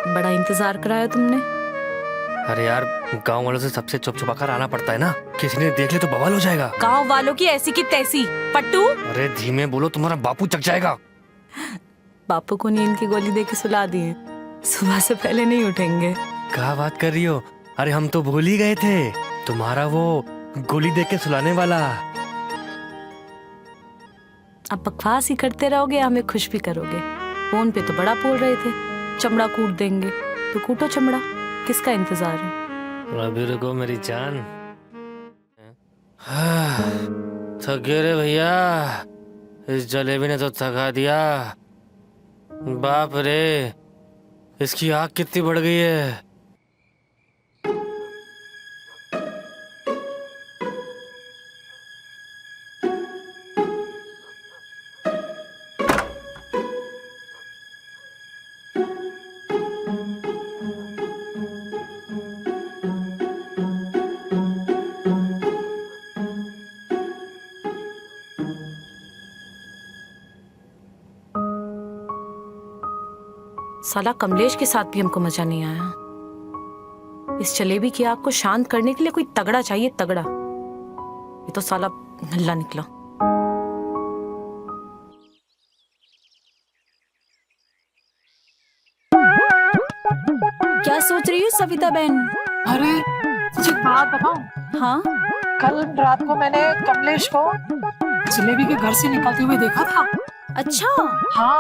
बड़ा इंतजार कराया तुमने। अरे यार, गांव वालों से सबसे चुप छुपा कर आना पड़ता है ना, किसी ने देख ले तो बवाल हो जाएगा। गांव वालों की ऐसी की तैसी। पट्टू, अरे धीमे बोलो, तुम्हारा बापू चक जाएगा। बापू को नींद की गोली दे के सुला दिए, सुबह से पहले नहीं उठेंगे। क्या बात कर रही हो? अरे हम तो भूल ही गए थे, तुम्हारा वो गोली दे के सुलाने वाला। अब बकवास ही करते रहोगे, हमें खुश भी करोगे। फोन पे तो बड़ा बोल रहे थे, चमड़ा कूट देंगे, तो कूटो चमड़ा, किसका इंतजार है? अभी रुको मेरी जान। थक गए रे भैया, इस जलेबी ने तो थका दिया। बाप रे, इसकी आग कितनी बढ़ गई है। साला कमलेश के साथ भी हमको मजा नहीं आया। इस जलेबी की आग को शांत करने के लिए कोई तगड़ा चाहिए, तगड़ा। ये तो साला नल्ला निकला। क्या सोच रही हो सविता बहन? अरे तुझे एक बात बताऊं? हाँ, कल रात को मैंने कमलेश को जलेबी के घर से निकलते हुए देखा था। अच्छा, हाँ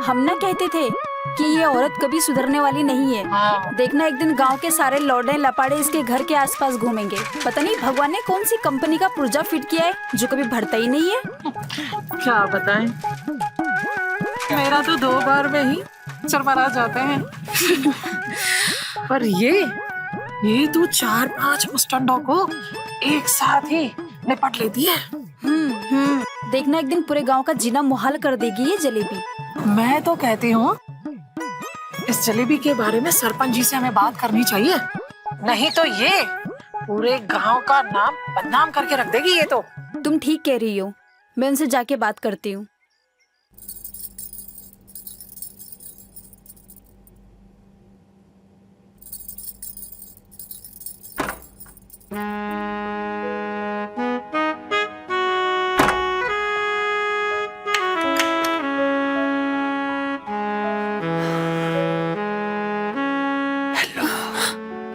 हम ना कहते थे कि ये औरत कभी सुधरने वाली नहीं है। हाँ। देखना एक दिन गांव के सारे लौंडे लपाड़े इसके घर के आसपास घूमेंगे। पता नहीं भगवान ने कौन सी कंपनी का पुर्जा फिट किया है जो कभी भरता ही नहीं है। क्या बताएं, मेरा तो 2 बार में ही चरमरा जाते हैं। पर ये तो 4-5 मुस्टंडों को एक साथ ही निपट लेती है। देखना एक दिन पूरे गांव का जीना मुहाल कर देगी ये जलेबी। मैं तो कहती हूँ इस जलेबी के बारे में सरपंच जी से हमें बात करनी चाहिए, नहीं तो ये पूरे गांव का नाम बदनाम करके रख देगी। ये तो तुम ठीक कह रही हो, मैं उनसे जाके बात करती हूँ।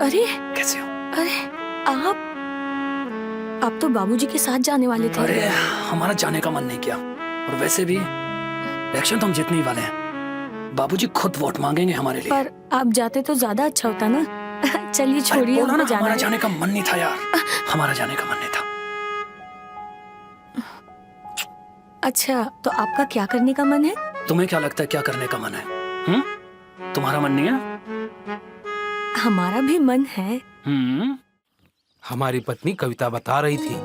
अरे कैसे हो? अरे आप तो बाबूजी के साथ जाने वाले थे। अरे हमारा जाने का मन नहीं किया, और वैसे भी इलेक्शन तो हम जीतने ही वाले हैं। बाबूजी खुद वोट मांगेंगे हमारे लिए। पर आप जाते तो ज्यादा अच्छा होता ना। चलिए छोड़िए, बोला ना, हमको हमारा जाना जाने का मन नहीं था यार, हमारा जाने का मन नहीं था। अच्छा, तो आपका क्या करने का मन है? तुम्हें क्या लगता है क्या करने का मन है? तुम्हारा मन नहीं है? हमारा भी मन है। हमारी पत्नी कविता बता रही थी,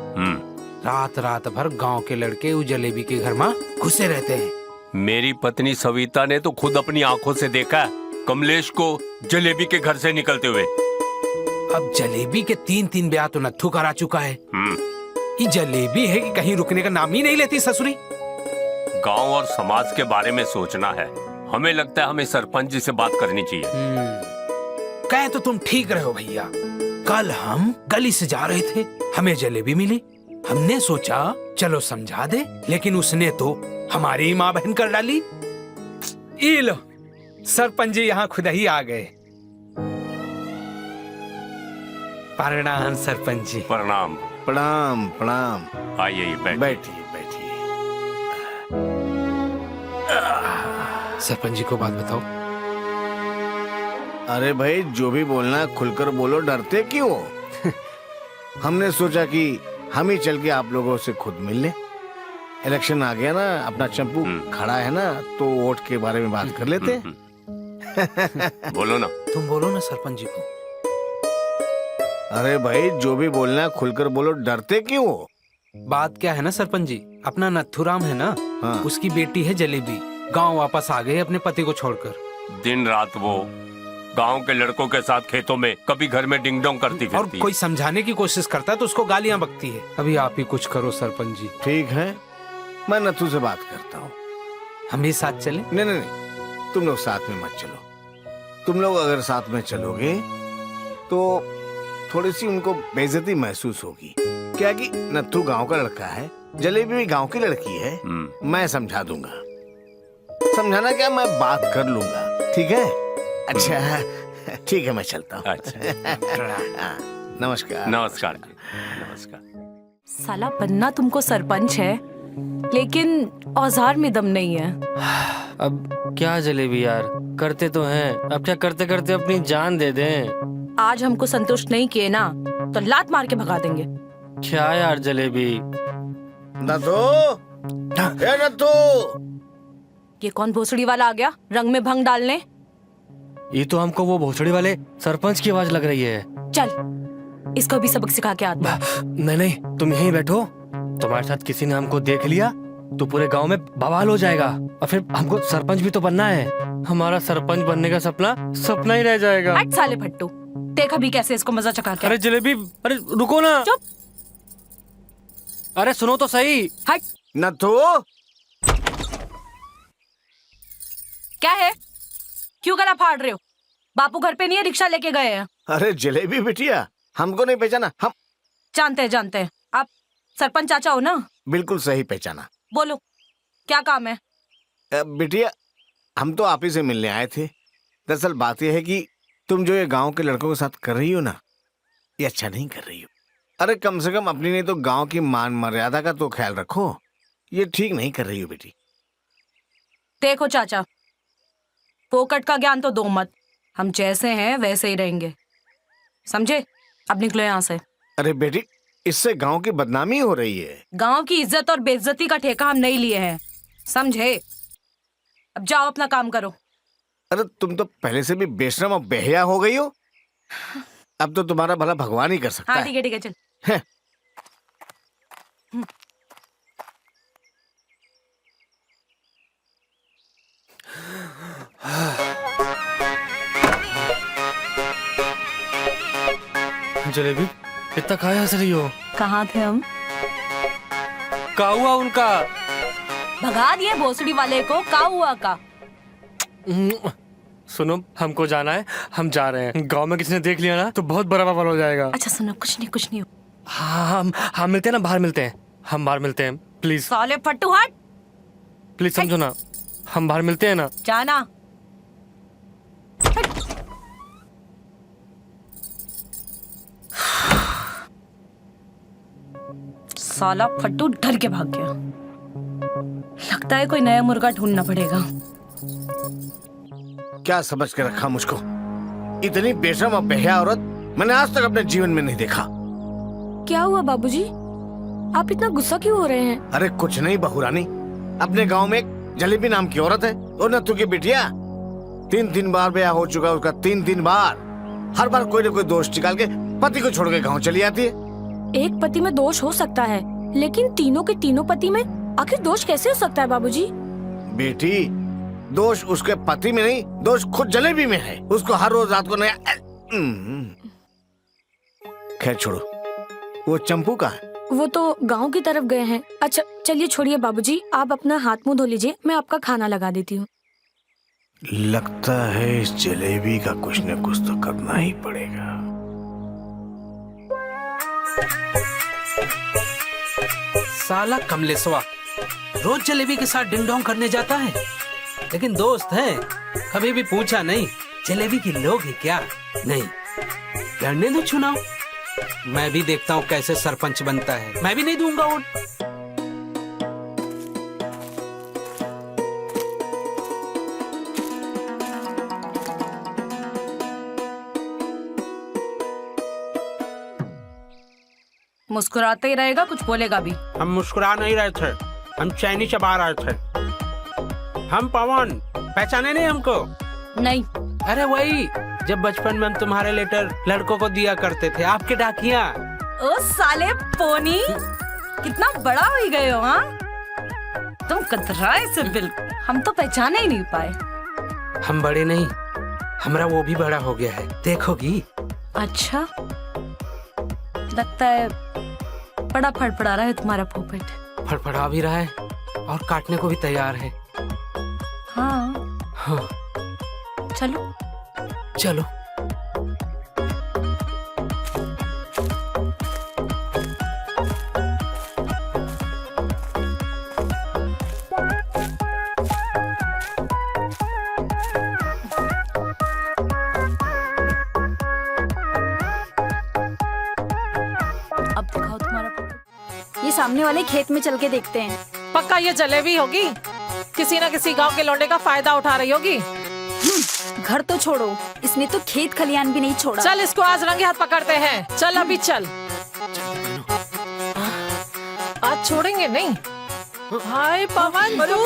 रात रात भर गांव के लड़के उस जलेबी के घर में घुसे रहते हैं। मेरी पत्नी सविता ने तो खुद अपनी आंखों से देखा कमलेश को जलेबी के घर से निकलते हुए। अब जलेबी के 3 ब्याह तो नत्थू करा चुका है। ये जलेबी है कि कहीं रुकने का नाम ही नहीं लेती ससुरी। गांव और समाज के बारे में सोचना है, हमें लगता है हमें सरपंच जी से बात करनी चाहिए। कहे तो तुम ठीक रहे हो भैया। कल हम गली से जा रहे थे, हमें जलेबी मिली, हमने सोचा चलो समझा दे, लेकिन उसने तो हमारी माँ बहन कर डाली। ये लो, सरपंच जी यहाँ खुद ही आ गए। प्रणाम सरपंच जी। प्रणाम। प्रणाम प्रणाम। आइए बैठिए। बैठिए बैठिए। सरपंच जी को बात बताओ। अरे भाई, जो भी बोलना खुलकर बोलो, डरते क्यों हो? हमने सोचा कि हम ही चल के आप लोगों से खुद मिल लें। इलेक्शन आ गया ना, अपना चंपू खड़ा है ना, तो वोट के बारे में बात कर लेते हैं। बोलो ना। तुम बोलो ना सरपंच जी को। अरे भाई, जो भी बोलना खुलकर बोलो, डरते क्यों हो? बात क्या है ना सरपंच जी, अपना नथुराम है ना, हाँ। उसकी बेटी है जलेबी, गांव वापस आ गए अपने पति को छोड़कर। दिन रात वो गांव के लड़कों के साथ खेतों में, कभी घर में डिंग डोंग करती और फिरती है। कोई समझाने की कोशिश करता है तो उसको गालियां बकती है। अभी आप ही कुछ करो सरपंच जी। ठीक है, मैं नथु से बात करता हूँ। हम भी साथ चले? नहीं नहीं नहीं, तुम लोग साथ में मत चलो। तुम लोग अगर साथ में चलोगे तो थोड़ी सी उनको बेइज्जती महसूस होगी। क्या कि नत्थू गांव का लड़का है, जलेबी भी गांव की लड़की है। मैं समझा दूंगा। समझाना क्या, मैं बात कर लूंगा, ठीक है? अच्छा ठीक है, मैं चलता हूँ। अच्छा नमस्कार। नमस्कार जी, नमस्कार। साला बनना तुमको सरपंच है, लेकिन औजार में दम नहीं है। अब क्या जलेबी यार, करते तो हैं, अब क्या करते करते अपनी जान दे दें। आज हमको संतुष्ट नहीं किए ना तो लात मार के भगा देंगे। क्या यार जलेबी, नत्थू, ए नत्थू, ये कौन भोसड़ी वाला आ गया रंग में भंग डालने? ये तो हमको वो भोसड़ी वाले सरपंच की आवाज लग रही है। चल इसको भी सबक सिखा के आता हूं। नहीं नहीं, तुम यहीं बैठो। तुम्हारे साथ किसी ने हमको देख लिया तो पूरे गांव में बवाल हो जाएगा, और फिर हमको सरपंच भी तो बनना है। हमारा सरपंच बनने का सपना सपना ही रह जाएगा। हट साले फट्टू, देखा भी कैसे इसको मजा चखा के। अरे जलेबी, अरे रुको ना। चुप। अरे सुनो तो सही। हट। नत्थू, क्या है, क्यों गला फाड़ रहे हो? बापू घर पे नहीं है, रिक्शा लेके गए हैं। अरे जलेबी बिटिया, हमको नहीं पहचाना? हम जानते हैं आप सरपंच चाचा हो ना? बिल्कुल सही पहचाना। बोलो क्या काम है? बिटिया, हम तो आप ही से मिलने आए थे। दरअसल बात यह है कि तुम जो ये गांव के लड़कों के साथ कर रही हो ना, ये अच्छा नहीं कर रही हो। अरे कम से कम अपनी नहीं तो गांव की मान मर्यादा का तो ख्याल रखो। ये ठीक नहीं कर रही हो बेटी। देखो चाचा, पोकट का ज्ञान तो दो मत। हम जैसे हैं वैसे ही रहेंगे, समझे? अब निकलो यहाँ से। अरे बेटी, इससे गांव की बदनामी हो रही है। गांव की इज्जत और बेइज्जती का ठेका हम नहीं लिए हैं, समझे? अब जाओ अपना काम करो। अरे तुम तो पहले से भी बेशरम और बेहया हो गई हो। अब तो तुम्हारा भला भगवान ही कर सकता हाँ है। ठीक है चल। है। जलेबी, इतना काहे हंस रही हो? कहाँ थे हम? का हुआ उनका? भगा दिए भोसड़ी वाले को, का हुआ का? सुनो, हमको जाना है, हम जा रहे हैं। गांव में किसी ने देख लिया ना तो बहुत बड़ा बवाल हो जाएगा। अच्छा सुनो, कुछ नहीं। हाँ हम मिलते हैं ना, बाहर मिलते हैं। हम बाहर मिलते हैं, प्लीज साले फट्टू, हट। प्लीज समझो ना, हम बाहर मिलते हैं ना। जाना। साला फट्टू डर के भाग गया। लगता है कोई नया मुर्गा ढूंढना पड़ेगा। क्या समझ के रखा मुझको? इतनी बेशरम और बेहया औरत मैंने आज तक अपने जीवन में नहीं देखा। क्या हुआ बाबूजी, आप इतना गुस्सा क्यों हो रहे हैं? अरे कुछ नहीं बहू रानी, अपने गांव में एक जलेबी नाम की औरत है, और नत्थू की बिटिया। 3 बार ब्याह हो चुका उसका, 3 बार। हर बार कोई न कोई दोष निकाल के पति को छोड़ के गाँव चली आती है। एक पति में दोष हो सकता है, लेकिन तीनों के तीनों पति में आखिर दोष कैसे हो सकता है बाबूजी? बेटी, दोष उसके पति में नहीं, दोष खुद जलेबी में है। उसको हर रोज रात को नया। खैर छोड़ो, वो चंपू का है। वो तो गांव की तरफ गए हैं। अच्छा चलिए छोड़िए बाबूजी, आप अपना हाथ मुंह धो लीजिए, मैं आपका खाना लगा देती हूँ। लगता है इस जलेबी का कुछ न कुछ तो करना ही पड़ेगा। साला कमलेशवा रोज जलेबी के साथ डिंग डोंग करने जाता है, लेकिन दोस्त है, कभी भी पूछा नहीं जलेबी की लोग है क्या? नहीं, लड़ने दो चुनाव, मैं भी देखता हूँ कैसे सरपंच बनता है। मैं भी नहीं दूंगा वोट। मुस्कुराते ही रहेगा, कुछ बोलेगा भी? हम मुस्कुरा नहीं रहे थे, हम चैनी चबा रहे थे। हम पवन, पहचाने नहीं हमको? नहीं। अरे वही, जब बचपन में हम तुम्हारे लेटर लड़कों को दिया करते थे, आपके डाकिया। ओ साले पोनी, कितना बड़ा हो गए हो। हाँ तुम कतराए से बिल्कुल, हम तो पहचाने ही नहीं पाए। हम बड़े नहीं, हमारा वो भी बड़ा हो गया है, देखोगी। अच्छा, लगता है बड़ा फड़फड़ा रहा है तुम्हारा पोपट। फड़फड़ा भी रहा है और काटने को भी तैयार है। हाँ हाँ। चलो। चलो। अब दिखाओ तुम्हारा फोटो। ये सामने वाले खेत में चल के देखते हैं। पक्का ये जलेबी होगी, किसी ना किसी गांव के लौंडे का फायदा उठा रही होगी। घर तो छोड़ो, इसने तो खेत खलियान भी नहीं छोड़ा। चल इसको आज रंगे हाथ पकड़ते हैं। चल अभी चल। आज छोड़ेंगे नहीं। हाय पवन, तू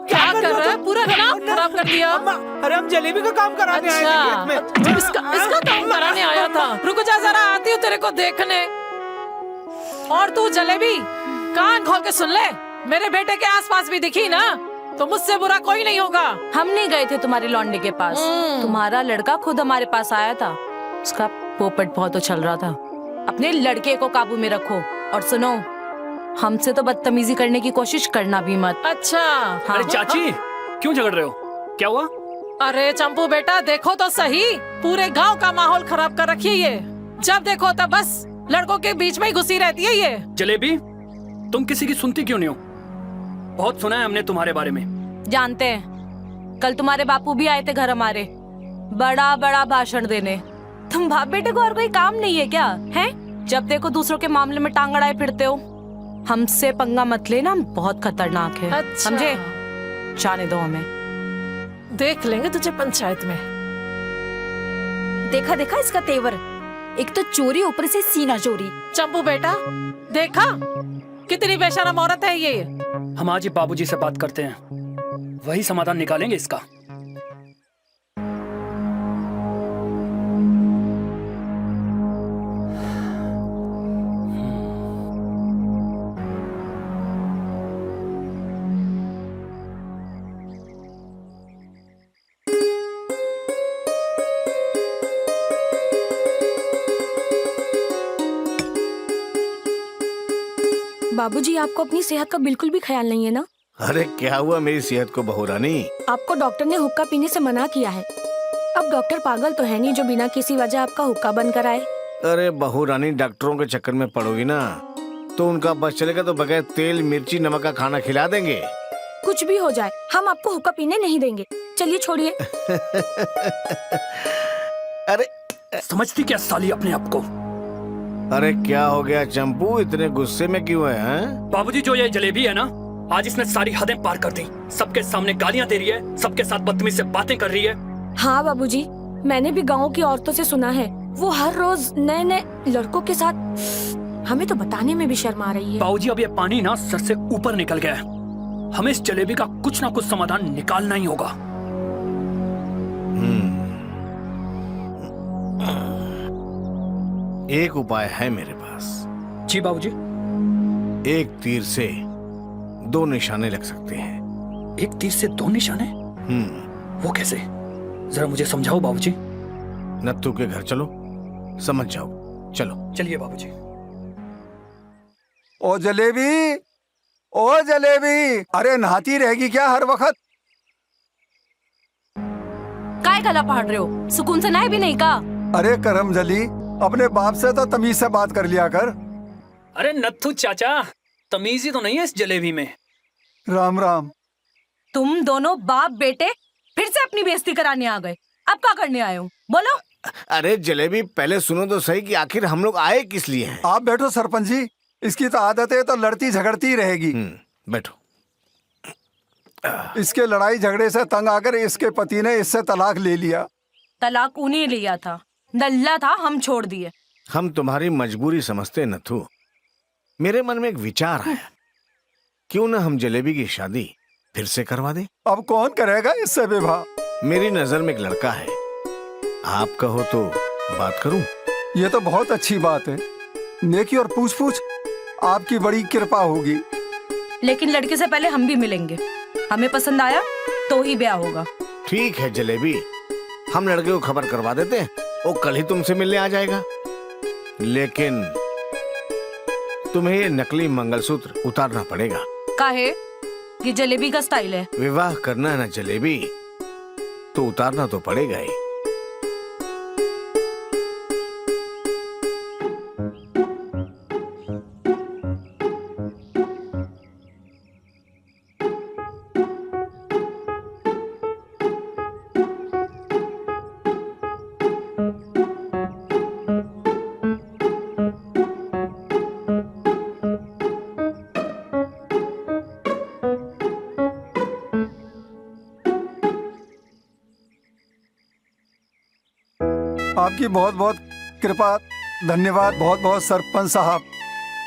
क्या कर रहा है? पूरा काम खराब कर दिया। अरे हम जलेबी का काम कराने आए थे खेत में। अच्छा, इसका काम कराने आया था। रुक जा जरा, आती हूँ तेरे को देखने। और तू जलेबी, कान खोल के सुन ले, मेरे बेटे के आसपास भी दिखी ना तो मुझसे बुरा कोई नहीं होगा। हम नहीं गए थे तुम्हारे लौंडे के पास, तुम्हारा लड़का खुद हमारे पास आया था। उसका पोपट बहुत उछल रहा था। अपने लड़के को काबू में रखो। और सुनो, हमसे तो बदतमीजी करने की कोशिश करना भी मत। अच्छा हाँ। अरे चाची, क्यों झगड़ रहे हो? क्या हुआ? अरे चंपू बेटा, देखो तो सही, पूरे गांव का माहौल खराब कर रखी है ये। जब देखो तब बस लड़कों के बीच में ही घुसी रहती है ये। जलेबी, तुम किसी की सुनती क्यों नहीं हो? बहुत सुना है हमने तुम्हारे बारे में। जानते हैं, कल तुम्हारे बापू भी आए थे घर हमारे, बड़ा बड़ा भाषण देने। तुम बाप बेटे को और कोई काम नहीं है क्या? हैं? जब देखो दूसरों के मामले में टांग अड़ाए फिरते हो। हमसे पंगा मत लेना, हम बहुत खतरनाक है। अच्छा। समझे? जाने दो हमें। देख लेंगे तुझे पंचायत में। देखा देखा इसका तेवर, एक तो चोरी, ऊपर से सीना चोरी। चंपू बेटा, देखा कितनी बेशरम औरत है ये। हम आज ही बाबूजी से बात करते हैं, वही समाधान निकालेंगे इसका। बाबूजी, आपको अपनी सेहत का बिल्कुल भी ख्याल नहीं है ना? अरे क्या हुआ मेरी सेहत को बहू रानी? आपको डॉक्टर ने हुक्का पीने से मना किया है। अब डॉक्टर पागल तो है नहीं जो बिना किसी वजह आपका हुक्का बंद कराए। अरे बहू रानी, डॉक्टरों के चक्कर में पड़ोगी ना तो उनका बस चलेगा तो बगैर तेल मिर्ची नमक का खाना खिला देंगे। कुछ भी हो जाए, हम आपको हुक्का पीने नहीं देंगे। चलिए छोड़िए। अरे समझती क्या साली अपने आप को? अरे क्या हो गया चंपू, इतने गुस्से में क्यों है? हैं? बाबूजी, जो ये जलेबी है ना, आज इसने सारी हदें पार कर दी। सबके सामने गालियां दे रही है, सबके साथ बदतमीज से बातें कर रही है। हाँ बाबूजी, मैंने भी गाँव की औरतों से सुना है, वो हर रोज नए नए लड़कों के साथ। हमें तो बताने में भी शर्म आ रही है। बाबूजी, अब ये पानी ना सर से ऊपर निकल गया है। हमें इस जलेबी का कुछ ना कुछ समाधान निकालना ही होगा। एक उपाय है मेरे पास। जी बाबूजी। एक तीर से दो निशाने लग सकते हैं। एक तीर से दो निशाने? वो कैसे? जरा मुझे समझाओ बाबूजी। नत्थू के घर चलो, समझ जाओ। चलो। चलिए बाबूजी। ओ जलेबी, ओ जलेबी, अरे नहाती रहेगी क्या हर वक्त? काय गला पहाड़ रहे हो? सुकून से नहाए भी नहीं का? अरे करम जली, अपने बाप से तो तमीज से बात कर लिया कर। अरे नत्थू चाचा, तमीज ही तो नहीं है इस जलेबी में। राम राम। तुम दोनों बाप बेटे फिर से अपनी बेइज्जती कराने आ गए। अब क्या करने आए हो? बोलो। अरे जलेबी, पहले सुनो तो सही कि आखिर हम लोग आए किस लिए हैं। आप बैठो सरपंच जी, इसकी तो आदत है तो लड़ती झगड़ती रहेगी। बैठो। इसके लड़ाई झगड़े से तंग आकर इसके पति ने इससे तलाक ले लिया। तलाक उन्हें लिया था, नल्ला था, हम छोड़ दिए। हम तुम्हारी मजबूरी समझते नथु। मेरे मन में एक विचार आया, क्यों ना हम जलेबी की शादी फिर से करवा दें। अब कौन करेगा इससे विवाह? मेरी नजर में एक लड़का है, आप कहो तो बात करूं? ये तो बहुत अच्छी बात है। नेकी और पूछ पूछ आपकी बड़ी कृपा होगी। लेकिन लड़के से पहले हम भी मिलेंगे। हमें पसंद आया तो ही ब्याह होगा। ठीक है जलेबी, हम लड़के को खबर करवा देते हैं, वो कल ही तुमसे मिलने आ जाएगा। लेकिन तुम्हें ये नकली मंगलसूत्र उतारना पड़ेगा। काहे? ये जलेबी का स्टाइल है। विवाह करना है ना जलेबी, तो उतारना तो पड़ेगा ही। आपकी बहुत बहुत कृपा, धन्यवाद बहुत बहुत सरपंच साहब।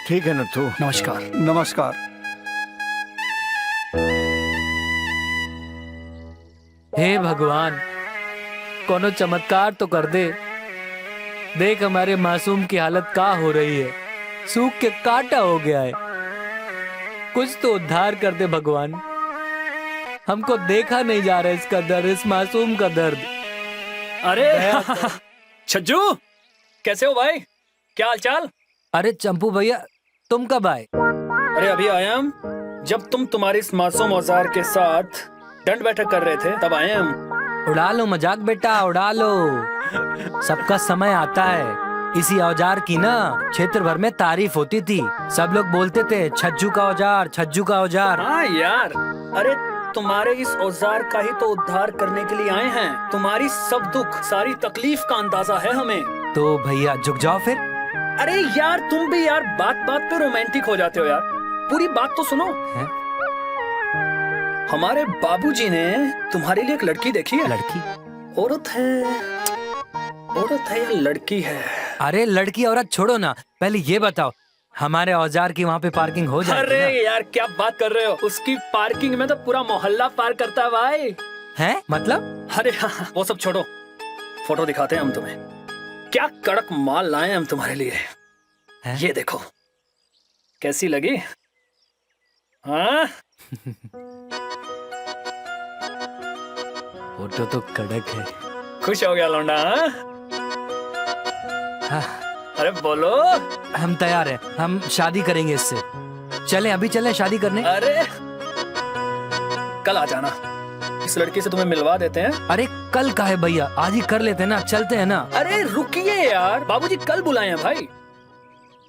ठीक है नथु, नमस्कार। नमस्कार। हे भगवान, कोनो चमत्कार तो कर दे। देख हमारे मासूम की हालत का हो रही है, सूख के काटा हो गया है। कुछ तो उद्धार कर दे भगवान। हमको देखा नहीं जा रहा इसका दर्द, इस मासूम का दर्द। अरे छज्जू, कैसे हो भाई? क्या हाल चाल? अरे चंपू भैया, तुम कब आए? अरे अभी आया हम। जब तुम तुम्हारी इस मासूम औजार के साथ दंड बैठक कर रहे थे तब आए हम। उड़ा लो मजाक बेटा, उड़ा लो। सबका समय आता है। इसी औजार की ना क्षेत्र भर में तारीफ होती थी। सब लोग बोलते थे छज्जू का औजार, छज्जू का औजार। हाँ यार, अरे तुम्हारे इस औजार का ही तो उद्धार करने के लिए आए हैं। तुम्हारी सब दुख, सारी तकलीफ का अंदाजा है हमें। तो भैया झुक जाओ फिर। अरे यार तुम भी यार बात बात पे रोमांटिक हो जाते हो यार। पूरी बात तो सुनो। हमारे बाबूजी ने तुम्हारे लिए एक लड़की देखी है। लड़की? औरत है, औरत है या लड़की है? अरे लड़की औरत छोड़ो ना, पहले ये बताओ हमारे औजार की वहाँ पे पार्किंग हो जाएगी अरे ना? यार क्या बात कर रहे हो? उसकी पार्किंग में तो पूरा मोहल्ला पार करता है भाई। हैं? मतलब? अरे हाँ, वो सब छोड़ो, फोटो दिखाते हैं हम तुम्हें। क्या कड़क माल लाए हम तुम्हारे लिए। ये देखो कैसी लगी? हाँ फोटो तो कड़क है। खुश हो गया लौंडा? हाँ। अरे बोलो। हम तैयार हैं, हम शादी करेंगे इससे। चलें, अभी चलें शादी करने। अरे कल आ जाना, इस लड़की से तुम्हें मिलवा देते हैं। अरे कल का है भैया, आज ही कर लेते हैं ना, चलते हैं ना। अरे रुकिए यार, बाबूजी कल बुलाए हैं भाई,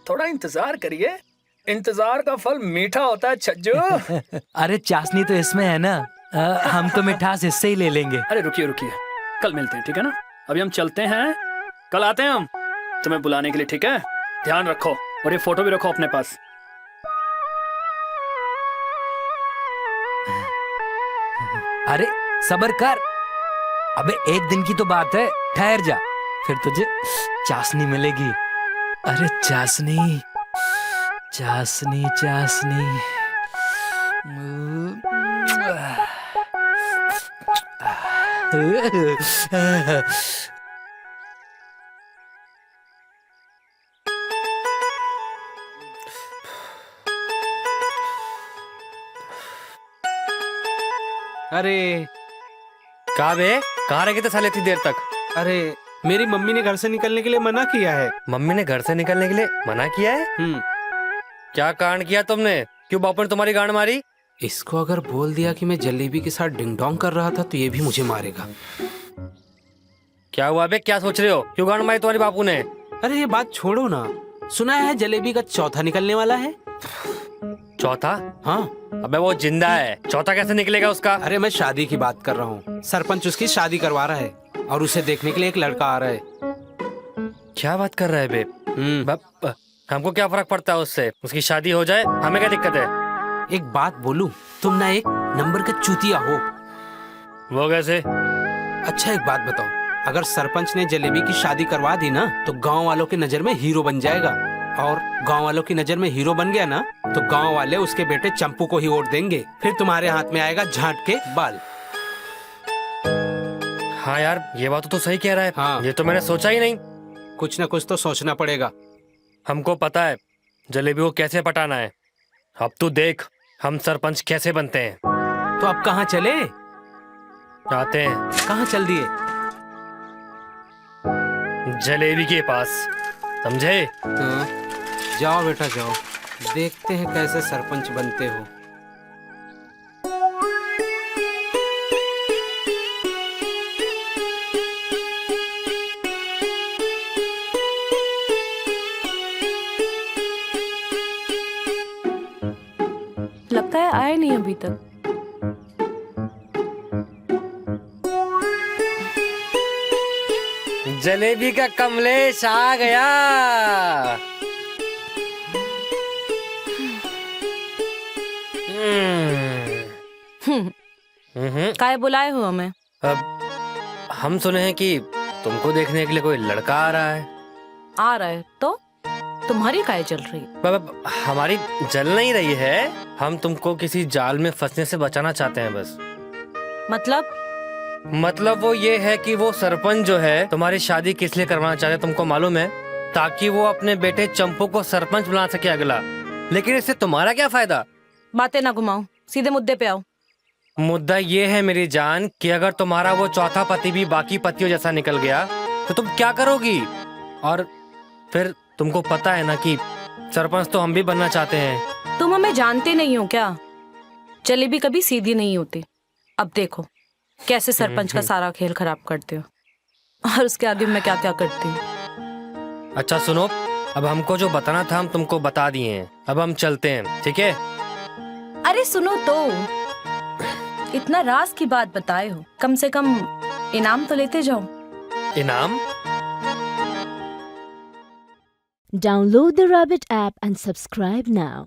थोड़ा इंतजार करिए। इंतजार का फल मीठा होता है छज्जू। अरे चाशनी तो इसमें है ना, हम तो मिठास इससे ही ले लेंगे। अरे रुकिए रुकिए, कल मिलते हैं, ठीक है ना? अभी हम चलते हैं, कल आते हैं हम तुम्हें बुलाने के लिए, ठीक है? ध्यान रखो और ये फोटो भी रखो अपने पास। अरे सबर कर, अबे एक दिन की तो बात है, ठहर जा, फिर तुझे चाशनी मिलेगी। अरे चाशनी चाशनी चाशनी। अरे कहा बे, कहाँ रह गए थे साले इतनी देर तक? अरे मेरी मम्मी ने घर से निकलने के लिए मना किया है। मम्मी ने घर से निकलने के लिए मना किया है? क्या कांड किया तुमने? क्यों बापू ने तुम्हारी गांड मारी? इसको अगर बोल दिया कि मैं जलेबी के साथ डिंग डोंग कर रहा था तो ये भी मुझे मारेगा। क्या हुआ बे, क्या सोच रहे हो? क्यों गांड मारी तुम्हारे बापू ने? अरे ये बात छोड़ो ना, सुना है जलेबी का चौथा निकलने वाला है। चौथा? हाँ। अबे वो जिंदा है, चौथा कैसे निकलेगा उसका? अरे मैं शादी की बात कर रहा हूँ, सरपंच उसकी शादी करवा रहा है और उसे देखने के लिए एक लड़का आ रहा है। क्या बात कर रहा है बे? हमको क्या फर्क पड़ता है उससे? उसकी शादी हो जाए, हमें क्या दिक्कत है? एक बात बोलूं, तुम ना एक नंबर का चूतिया हो। वो कैसे? अच्छा एक बात बताओ, अगर सरपंच ने जलेबी की शादी करवा दी ना तो गांव वालों की नजर में हीरो बन जाएगा, और गांव वालों की नजर में हीरो बन गया ना तो गांव वाले उसके बेटे चंपू को ही वोट देंगे। फिर तुम्हारे हाथ में आएगा झांट के बाल। हाँ यार, ये बात तो सही कह रहा है। हाँ। ये तो मैंने सोचा ही नहीं। कुछ ना कुछ तो सोचना पड़ेगा। हमको पता है जलेबी को कैसे पटाना है। अब तू देख हम सरपंच कैसे बनते हैं। तो अब कहाँ चले? आते हैं। कहाँ चल दिए? जलेबी के पास, समझे? हाँ। जाओ बेटा जाओ, देखते हैं कैसे सरपंच बनते हो। ही नहीं अभी तक। जलेबी का कमलेश आ गया। काय बुलाए हो हमें? अब हम सुने हैं कि तुमको देखने के लिए कोई लड़का आ रहा है। आ रहा है तो तुम्हारी काय चल रही है? अब हमारी जल नहीं रही है, हम तुमको किसी जाल में फंसने से बचाना चाहते हैं बस। मतलब वो ये है कि वो सरपंच जो है तुम्हारी शादी किस लिए करवाना चाहते हैं तुमको मालूम है? ताकि वो अपने बेटे चंपू को सरपंच बना सके अगला। लेकिन इससे तुम्हारा क्या फायदा? बातें ना घुमाओ, सीधे मुद्दे पे आओ। मुद्दा ये है मेरी जान कि अगर तुम्हारा वो चौथा पति भी बाकी पतियों जैसा निकल गया तो तुम क्या करोगी? और फिर तुमको पता है ना कि सरपंच तो हम भी बनना चाहते हैं। तुम हमें जानते नहीं हो क्या? जलेबी कभी सीधी नहीं होती। अब देखो कैसे सरपंच का सारा खेल खराब करते हो, और उसके आगे मैं क्या क्या करती हूँ। अच्छा सुनो, अब हमको जो बताना था हम तुमको बता दिए हैं, अब हम चलते हैं, ठीक है? अरे सुनो तो, इतना राज की बात बताए हो, कम से कम इनाम तो लेते जाओ। इनाम? Download the Rabbit app and subscribe now.